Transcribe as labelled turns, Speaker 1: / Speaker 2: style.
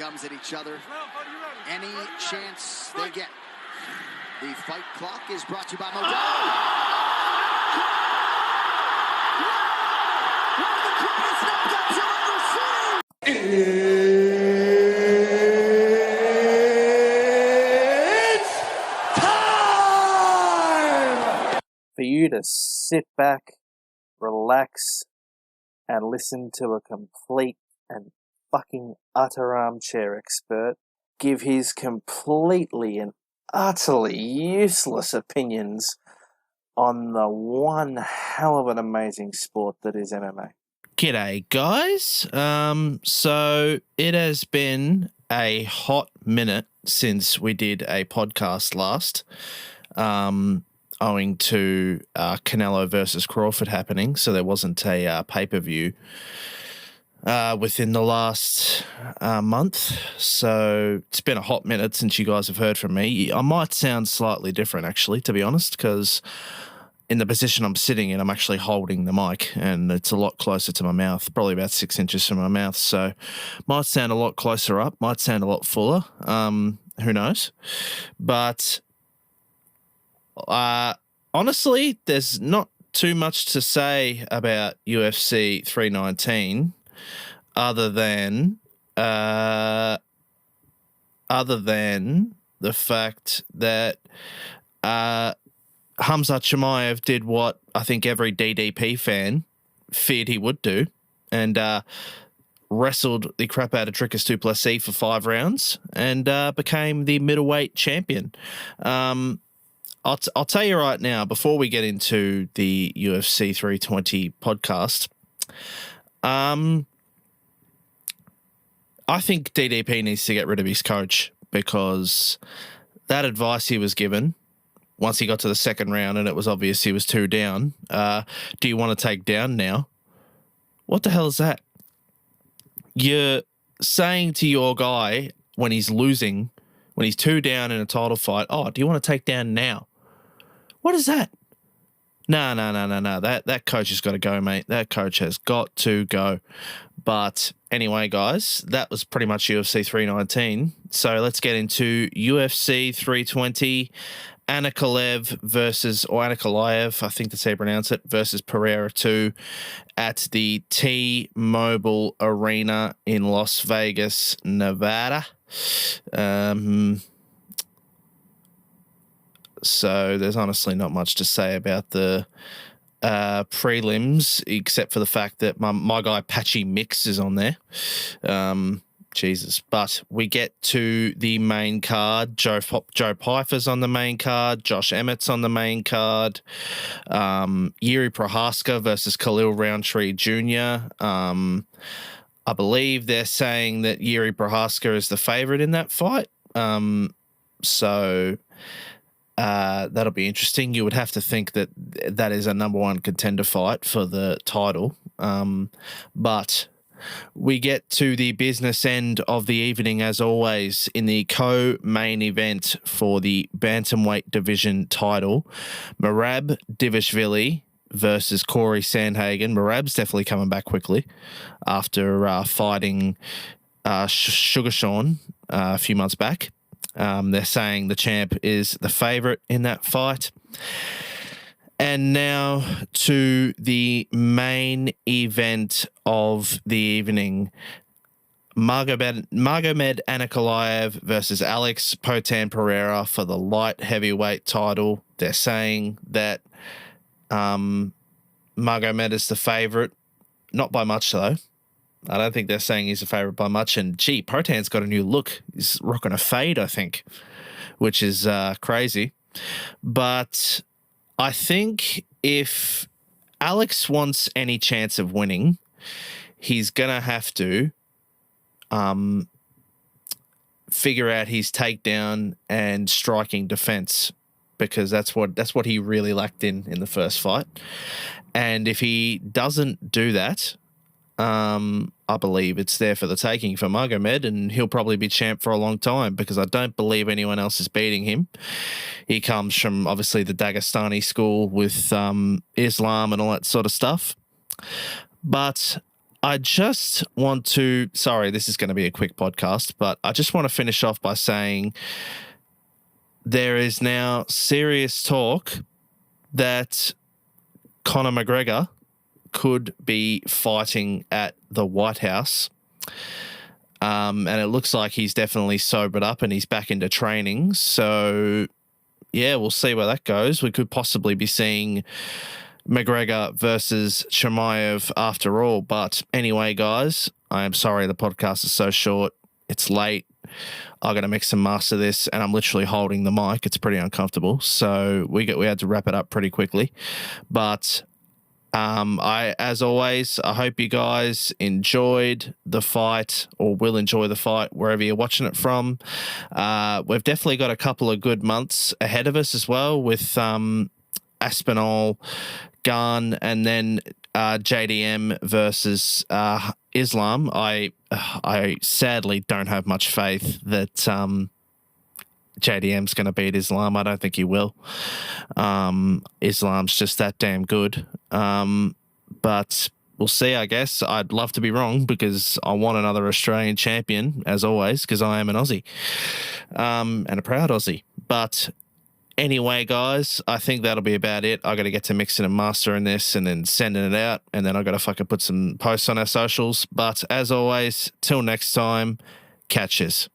Speaker 1: gums at each other any chance they get. The fight clock is brought to you by Magomed. One of the greatest knockouts you'll ever see! It's time!
Speaker 2: For you to sit back, relax, and listen to a complete and fucking utter armchair expert give his completely and utterly useless opinions on the one hell of an amazing sport that is MMA.
Speaker 3: G'day, guys. So it has been a hot minute since we did a podcast last, owing to Canelo versus Crawford happening. So there wasn't a pay-per-view within the last month. So it's been a hot minute since you guys have heard from me. I might sound slightly different, actually, to be honest, because in the position I'm sitting in, I'm actually holding the mic and it's a lot closer to my mouth, probably about 6 inches from my mouth. So might sound a lot closer up, might sound a lot fuller. Who knows? But honestly, there's not too much to say about UFC 319 other than the fact that Khamzat Chimeav did what I think every DDP fan feared he would do, and wrestled the crap out of Dricus Du Plessis for 5 rounds and became the middleweight champion. I'll tell you right now, before we get into the UFC 320 podcast, I think DDP needs to get rid of his coach, because that advice he was given once he got to the second round and it was obvious he was 2 down, do you want to take down now? What the hell is that? You're saying to your guy when he's losing, when he's 2 down in a title fight, oh, do you want to take down now? What is that? No. That coach has got to go, mate. That coach has got to go. But anyway, guys, that was pretty much UFC 319. So let's get into UFC 320. Ankalaev, I think that's how you pronounce it, versus Pereira 2 at the T-Mobile Arena in Las Vegas, Nevada. So there's honestly not much to say about the prelims, except for the fact that my guy Patchy Mix is on there. Jesus. But we get to the main card. Joe Pyfer's on the main card. Josh Emmett's on the main card. Yuri Prohaska versus Khalil Roundtree Jr. I believe they're saying that Yuri Prohaska is the favorite in that fight. So that'll be interesting. You would have to think that that is a number 1 contender fight for the title. But we get to the business end of the evening, as always, in the co-main event for the bantamweight division title. Merab Dvalishvili versus Corey Sandhagen. Merab's definitely coming back quickly after fighting Sugar Sean a few months back. They're saying the champ is the favorite in that fight. And now to the main event of the evening. Magomed Ankalaev versus Alex Poatan Pereira for the light heavyweight title. They're saying that Magomed is the favorite. Not by much, though. I don't think they're saying he's a favorite by much. And, gee, Potan's got a new look. He's rocking a fade, I think, which is crazy. But I think if Alex wants any chance of winning, he's going to have to figure out his takedown and striking defense, because that's what he really lacked in the first fight. And if he doesn't do that, I believe it's there for the taking for Magomed, and he'll probably be champ for a long time, because I don't believe anyone else is beating him. He comes from, obviously, the Dagestani school with Islam and all that sort of stuff. But I just want to, sorry, this is going to be a quick podcast, but I just want to finish off by saying there is now serious talk that Conor McGregor could be fighting at the White House. And it looks like he's definitely sobered up and he's back into training. So, yeah, we'll see where that goes. We could possibly be seeing McGregor versus Chimeav after all. But anyway, guys, I am sorry the podcast is so short. It's late. I got to mix and master this, and I'm literally holding the mic. It's pretty uncomfortable. So we had to wrap it up pretty quickly. But as always, I hope you guys enjoyed the fight or will enjoy the fight wherever you're watching it from. We've definitely got a couple of good months ahead of us as well with Aspinall, Gunn, and then JDM versus Islam. I sadly don't have much faith that JDM's going to beat Islam. I don't think he will. Islam's just that damn good. But we'll see, I guess. I'd love to be wrong because I want another Australian champion, as always, because I am an Aussie and a proud Aussie. But anyway, guys, I think that'll be about it. I got to get to mixing and mastering this and then sending it out, and then I got to fucking put some posts on our socials. But as always, till next time, catches.